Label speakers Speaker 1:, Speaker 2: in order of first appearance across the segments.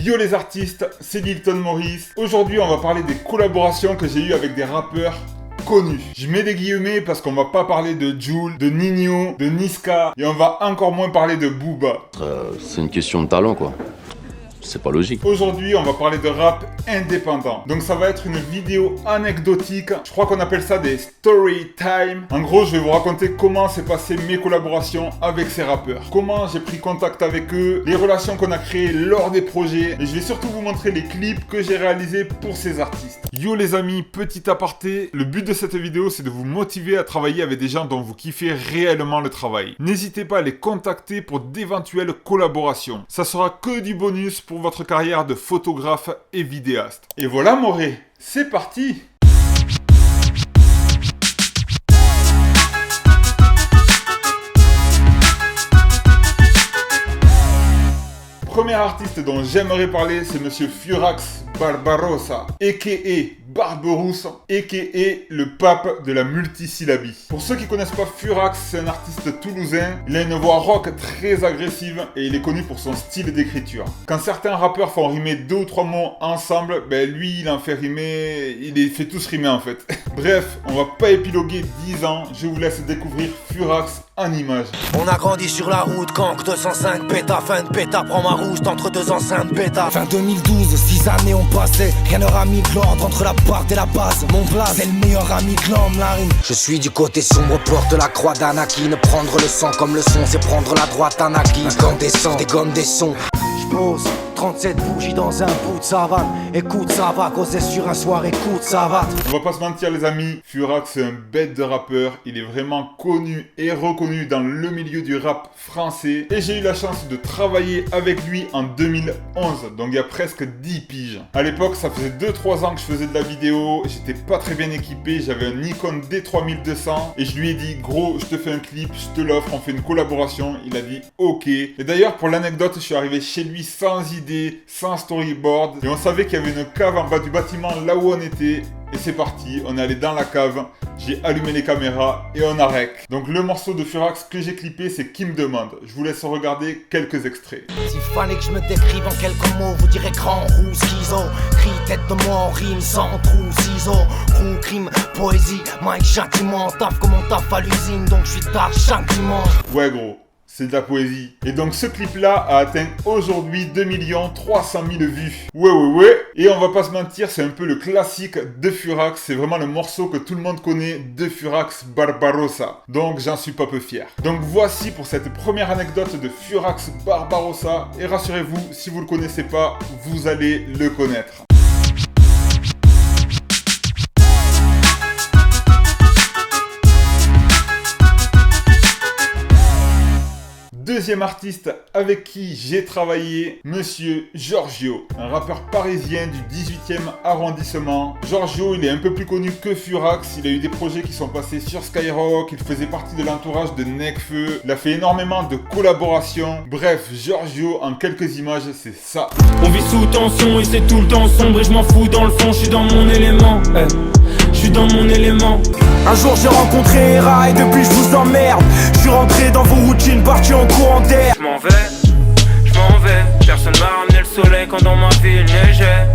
Speaker 1: Yo les artistes, c'est Lilton Maurice. Aujourd'hui, on va parler des collaborations que j'ai eues avec des rappeurs connus. Je mets des guillemets parce qu'on va pas parler de Jul, de Nino, de Niska et on va encore moins parler de Booba.
Speaker 2: C'est une question de talent quoi. C'est pas logique.
Speaker 1: Aujourd'hui, on va parler de rap indépendant. Donc ça va être une vidéo anecdotique. Je crois qu'on appelle ça des story time. En gros, je vais vous raconter comment s'est passé mes collaborations avec ces rappeurs. Comment j'ai pris contact avec eux, les relations qu'on a créées lors des projets. Et je vais surtout vous montrer les clips que j'ai réalisés pour ces artistes. Yo les amis, petit aparté. Le but de cette vidéo, c'est de vous motiver à travailler avec des gens dont vous kiffez réellement le travail. N'hésitez pas à les contacter pour d'éventuelles collaborations. Ça sera que du bonus pour votre carrière de photographe et vidéaste. Et voilà Moré, c'est parti! Premier artiste dont j'aimerais parler, c'est Monsieur Furax Barbarossa, a.k.a. Barberousse, a.k.a. le pape de la multisyllabie. Pour ceux qui connaissent pas Furax, c'est un artiste toulousain. Il a une voix rock très agressive et il est connu pour son style d'écriture. Quand certains rappeurs font rimer 2 ou 3 mots ensemble, lui il en fait rimer, il les fait tous rimer en fait. Bref, on va pas épiloguer 10 ans, je vous laisse découvrir Furax en images.
Speaker 3: On a grandi sur la route, Kank 205 bêta, fin de bêta, prends ma rouge entre 2 enceintes bêta. Fin 2012, 6 années ont passé, rien n'aura mis de l'ordre entre la part et la base. Mon blaze est le meilleur ami que l'homme, la rime. Je suis du côté sombre, porte la croix d'Anakin. Prendre le sang comme le son, c'est prendre la droite Anakin. Un gant des sons, des gommes des sons. J'pose 37 bougies dans un bout de savane. Écoute, ça va causer sur un soir, écoute, ça va.
Speaker 1: On va pas se mentir les amis, Furax c'est un bête de rappeur. Il est vraiment connu et reconnu dans le milieu du rap français. Et j'ai eu la chance de travailler avec lui en 2011, donc il y a presque 10 piges. À l'époque, ça faisait 2-3 ans que je faisais de la vidéo. J'étais pas très bien équipé, j'avais un Nikon D3200. Et je lui ai dit, gros, je te fais un clip, je te l'offre, on fait une collaboration. Il a dit, ok. Et d'ailleurs, pour l'anecdote, je suis arrivé chez lui sans idée, sans storyboard. Et on savait qu'il y avait une cave en bas du bâtiment là où on était. Et c'est parti, on est allé dans la cave, j'ai allumé les caméras et on a rec. Donc le morceau de Furax que j'ai clippé, c'est Qui me demande. Je vous laisse regarder quelques extraits.
Speaker 3: S'il fallait que je me décrive en quelques mots, vous direz grand roux, schizo. Cri tête de moi en rime, sans trou, ciseaux. Roux, crime, poésie, Mike châtiment. Taf comme on taf à l'usine, donc je suis tard chaque dimanche.
Speaker 1: Ouais gros. C'est de la poésie. Et donc ce clip-là a atteint aujourd'hui 2 300 000 vues. Ouais. Et on va pas se mentir, c'est un peu le classique de Furax. C'est vraiment le morceau que tout le monde connaît de Furax Barbarossa. Donc j'en suis pas peu fier. Donc voici pour cette première anecdote de Furax Barbarossa. Et rassurez-vous, si vous le connaissez pas, vous allez le connaître. Deuxième artiste avec qui j'ai travaillé, Monsieur Giorgio, un rappeur parisien du 18e arrondissement. Giorgio, il est un peu plus connu que Furax, il a eu des projets qui sont passés sur Skyrock, il faisait partie de l'entourage de Nekfeu, il a fait énormément de collaborations. Bref, Giorgio, en quelques images, c'est ça.
Speaker 4: On vit sous tension et c'est tout le temps sombre et je m'en fous dans le fond, je suis dans mon élément. Je suis dans mon élément.
Speaker 3: Un jour j'ai rencontré Hera et depuis je vous emmerde. Je suis rentré dans vos routines, parti en courant d'air.
Speaker 4: Je m'en vais, personne m'a ramené le soleil quand dans ma ville neigeait.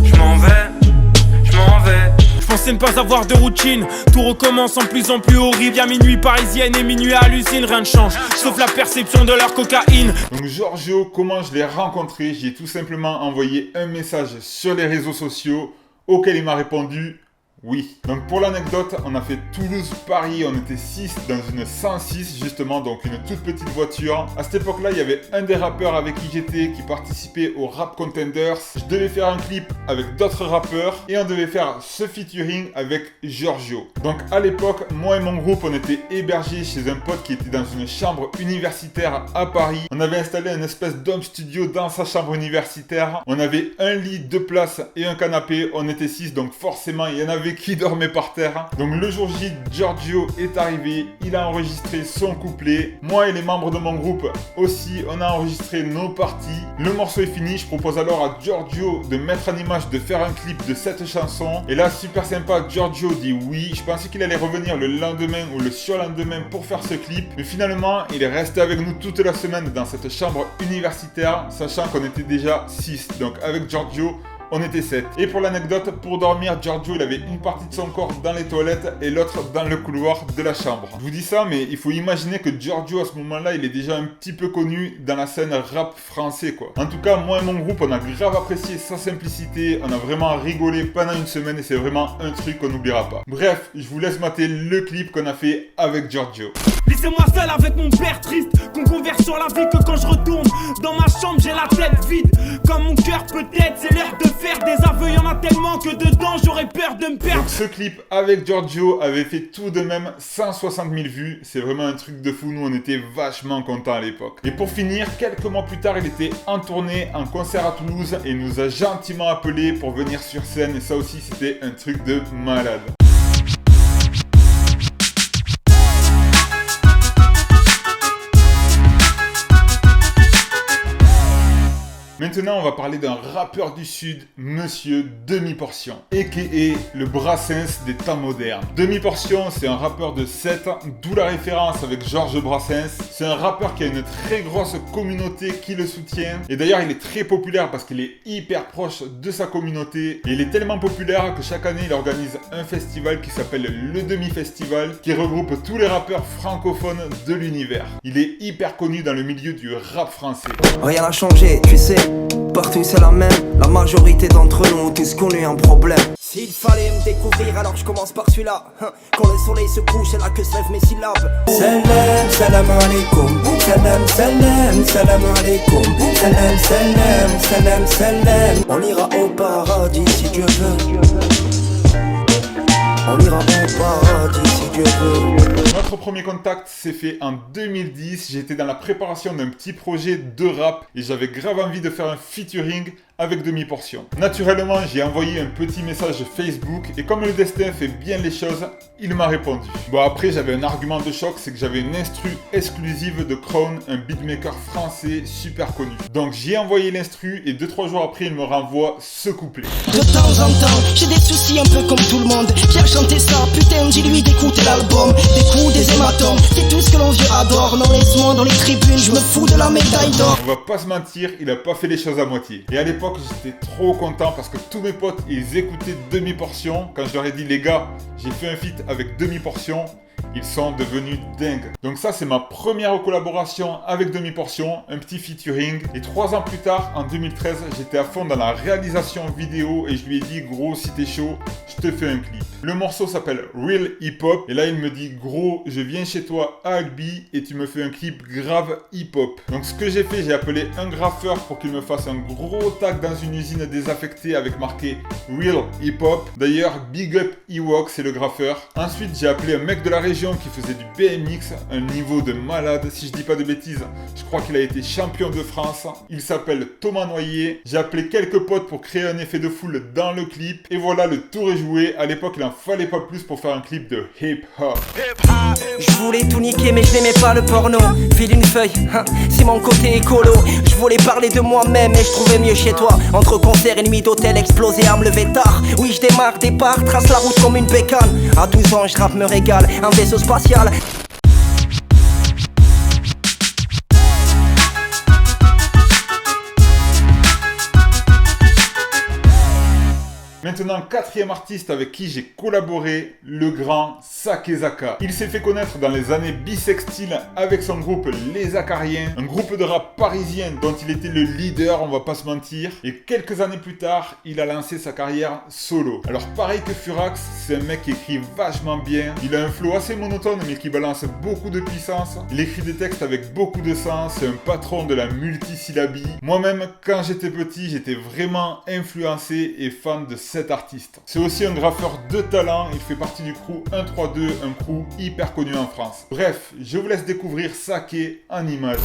Speaker 4: Je m'en vais. Je pensais ne pas avoir de routine, tout recommence en plus horrible. Y'a minuit parisienne et minuit à l'usine, rien ne change, sauf la perception de leur cocaïne.
Speaker 1: Donc Giorgio, comment je l'ai rencontré? J'ai tout simplement envoyé un message sur les réseaux sociaux auquel il m'a répondu oui. Donc pour l'anecdote, on a fait Toulouse-Paris, on était 6 dans une 106 justement, donc une toute petite voiture. À cette époque-là, il y avait un des rappeurs avec qui j'étais qui participait au Rap Contenders. Je devais faire un clip avec d'autres rappeurs et on devait faire ce featuring avec Giorgio. Donc à l'époque, moi et mon groupe, on était hébergés chez un pote qui était dans une chambre universitaire à Paris. On avait installé une espèce d'home studio dans sa chambre universitaire. On avait un lit, 2 places et un canapé. On était 6, donc forcément, il y en avait savez qui dormait par terre. Donc le jour J, Giorgio est arrivé, il a enregistré son couplet. Moi et les membres de mon groupe aussi, on a enregistré nos parties. Le morceau est fini, je propose alors à Giorgio de mettre en image, de faire un clip de cette chanson. Et là, super sympa, Giorgio dit oui. Je pensais qu'il allait revenir le lendemain ou le surlendemain pour faire ce clip. Mais finalement, il est resté avec nous toute la semaine dans cette chambre universitaire, sachant qu'on était déjà 6. Donc avec Giorgio, on était 7. Et pour l'anecdote, pour dormir, Giorgio, il avait une partie de son corps dans les toilettes et l'autre dans le couloir de la chambre. Je vous dis ça, mais il faut imaginer que Giorgio, à ce moment-là, il est déjà un petit peu connu dans la scène rap français, quoi. En tout cas, moi et mon groupe, on a grave apprécié sa simplicité. On a vraiment rigolé pendant une semaine et c'est vraiment un truc qu'on n'oubliera pas. Bref, je vous laisse mater le clip qu'on a fait avec Giorgio.
Speaker 4: Laissez-moi seul avec mon père triste, qu'on converse sur la vie que quand je retourne dans ma chambre j'ai la tête vide. Comme mon cœur peut-être, c'est l'heure de faire des aveux, y'en a tellement que dedans j'aurais peur de me perdre.
Speaker 1: Donc ce clip avec Giorgio avait fait tout de même 160 000 vues, c'est vraiment un truc de fou, nous on était vachement contents à l'époque. Et pour finir, quelques mois plus tard, il était en tournée, en concert à Toulouse et nous a gentiment appelés pour venir sur scène et ça aussi c'était un truc de malade. Maintenant, on va parler d'un rappeur du Sud, Monsieur Demi-Portion, a.k.a. le Brassens des temps modernes. Demi-Portion, c'est un rappeur de 7, d'où la référence avec Georges Brassens. C'est un rappeur qui a une très grosse communauté qui le soutient. Et d'ailleurs, il est très populaire parce qu'il est hyper proche de sa communauté. Et il est tellement populaire que chaque année, il organise un festival qui s'appelle le Demi-Festival, qui regroupe tous les rappeurs francophones de l'univers. Il est hyper connu dans le milieu du rap français.
Speaker 3: Rien n'a changé, tu sais. Partout c'est la même, la majorité d'entre nous ont tous connu un problème. S'il fallait me découvrir alors je commence par celui-là. Quand le soleil se couche c'est là que se lèvent mes syllabes. Salam, salam alaikum. Salam, salam, salam alaikum. Salam, salam, salam, salam. On ira au paradis si Dieu veut. On ira au paradis si Dieu veut.
Speaker 1: Notre premier contact s'est fait en 2010, j'étais dans la préparation d'un petit projet de rap et j'avais grave envie de faire un featuring avec Demi-Portion. Naturellement, j'ai envoyé un petit message Facebook et comme le destin fait bien les choses, il m'a répondu. Bon après, j'avais un argument de choc, c'est que j'avais une instru exclusive de Crown, un beatmaker français super connu. Donc j'ai envoyé l'instru et 2-3 jours après, il me renvoie ce couplet.
Speaker 3: De temps en temps, j'ai des soucis un peu comme tout le monde. J'ai chanté ça, putain, dis-lui d'écouter l'album. Des coups, des hématomes, c'est tout ce que l'on vieux adore. Non, laisse-moi dans les tribunes, je me fous de la médaille d'or.
Speaker 1: On va pas se mentir, il a pas fait les choses à moitié. Et à l'époque, j'étais trop content parce que tous mes potes, ils écoutaient Demi-Portion. Quand je leur ai dit, les gars, j'ai fait un feat avec Demi-Portion, ils sont devenus dingues. Donc ça, c'est ma première collaboration avec Demi-Portion, un petit featuring. Et 3 ans plus tard, en 2013, j'étais à fond dans la réalisation vidéo et je lui ai dit, gros, si t'es chaud, je te fais un clip. Le morceau s'appelle Real Hip Hop. Et là, il me dit, gros, je viens chez toi à Albi et tu me fais un clip grave hip hop. Donc ce que j'ai fait, j'ai appelé un graffeur pour qu'il me fasse un gros tag dans une usine désaffectée avec marqué Real Hip Hop. D'ailleurs, big up Ewok, c'est le graffeur. Ensuite, j'ai appelé un mec de la région qui faisait du BMX, un niveau de malade, si je dis pas de bêtises, je crois qu'il a été champion de France. Il s'appelle Thomas Noyer. J'ai appelé quelques potes pour créer un effet de foule dans le clip. Et voilà, le tour est joué. À l'époque, il en fallait pas plus pour faire un clip de hip-hop.
Speaker 3: Je voulais tout niquer mais je n'aimais pas le porno. File une feuille, c'est mon côté écolo. Je voulais parler de moi-même et je trouvais mieux chez toi. Entre concerts et nuits d'hôtel explosé à me lever tard. Oui je démarre, départ, trace la route comme une bécane. À 12 ans je rappe me régale, un vaisseau spatial.
Speaker 1: Maintenant, 4e artiste avec qui j'ai collaboré, le grand Sakezaka. Il s'est fait connaître dans les années bissextiles avec son groupe Les Acariens, un groupe de rap parisien dont il était le leader, on va pas se mentir. Et quelques années plus tard, il a lancé sa carrière solo. Alors pareil que Furax, c'est un mec qui écrit vachement bien. Il a un flow assez monotone mais qui balance beaucoup de puissance. Il écrit des textes avec beaucoup de sens, c'est un patron de la multisyllabie. Moi-même, quand j'étais petit, j'étais vraiment influencé et fan de cet artiste. C'est aussi un graffeur de talent, il fait partie du crew 132, un crew hyper connu en France. Bref, je vous laisse découvrir Saké en images.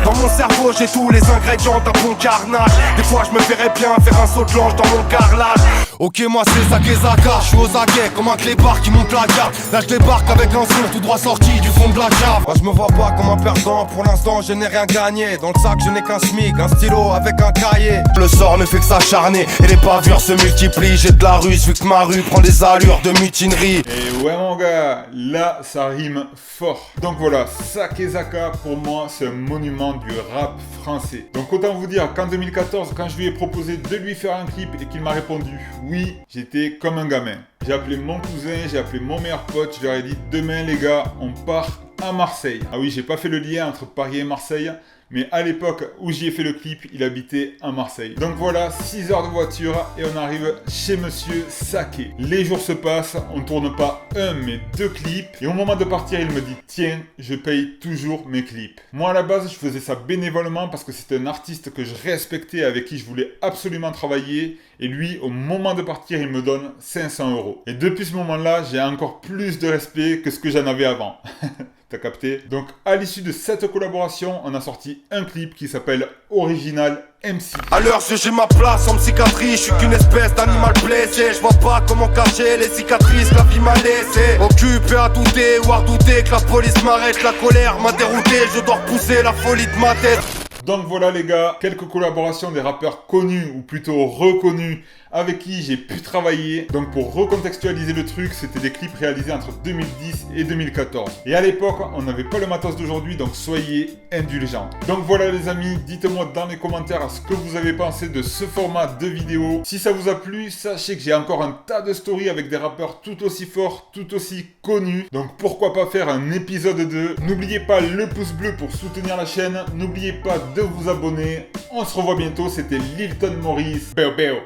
Speaker 5: Dans mon cerveau j'ai tous les ingrédients d'un bon carnage. Des fois je me verrais bien faire un saut de l'ange dans mon carrelage. Ok, moi c'est Sakezaka, je suis aux aguets comme un clébard qui monte la garde. Là je débarque avec un son tout droit sorti du fond de la cave. Moi je me vois pas comme un perdant, pour l'instant je n'ai rien gagné. Dans le sac je n'ai qu'un SMIC, un stylo avec un cahier. Le sort ne fait que s'acharner et les bavures se multiplient. J'ai de la ruse vu que ma rue prend des allures de mutinerie.
Speaker 1: Et ouais mon gars, là ça rime fort. Donc voilà, Sakezaka pour moi c'est un monument du rap français. Donc autant vous dire qu'en 2014 quand je lui ai proposé de lui faire un clip et qu'il m'a répondu oui, j'étais comme un gamin. J'ai appelé mon cousin, j'ai appelé mon meilleur pote, je leur ai dit demain les gars on part à Marseille. Ah oui, j'ai pas fait le lien entre Paris et Marseille, mais à l'époque où j'y ai fait le clip, il habitait à Marseille. Donc voilà, 6 heures de voiture et on arrive chez Monsieur Saké. Les jours se passent, on tourne pas un mais 2 clips. Et au moment de partir, il me dit tiens, je paye toujours mes clips. Moi à la base, je faisais ça bénévolement parce que c'était un artiste que je respectais, avec qui je voulais absolument travailler. Et lui, au moment de partir, il me donne 500 €. Et depuis ce moment-là, j'ai encore plus de respect que ce que j'en avais avant. T'as capté? Donc à l'issue de cette collaboration, on a sorti un clip qui s'appelle Original MC.
Speaker 5: À l'heure j'ai ma place en psychiatrie, je suis qu'une espèce d'animal blessé. Je vois pas comment cacher les cicatrices que la vie m'a laissé. Occupé à douter ou à redouter que la police m'arrête. La colère m'a dérouté, je dois repousser la folie de ma tête.
Speaker 1: Donc voilà les gars, quelques collaborations des rappeurs connus ou plutôt reconnus avec qui j'ai pu travailler. Donc pour recontextualiser le truc, c'était des clips réalisés entre 2010 et 2014. Et à l'époque, on n'avait pas le matos d'aujourd'hui, donc soyez indulgents. Donc voilà les amis, dites-moi dans les commentaires ce que vous avez pensé de ce format de vidéo. Si ça vous a plu, sachez que j'ai encore un tas de stories avec des rappeurs tout aussi forts, tout aussi connus. Donc pourquoi pas faire un épisode 2. N'oubliez pas le pouce bleu pour soutenir la chaîne. N'oubliez pas de vous abonner. On se revoit bientôt, c'était Lilton Maurice. Béo béo.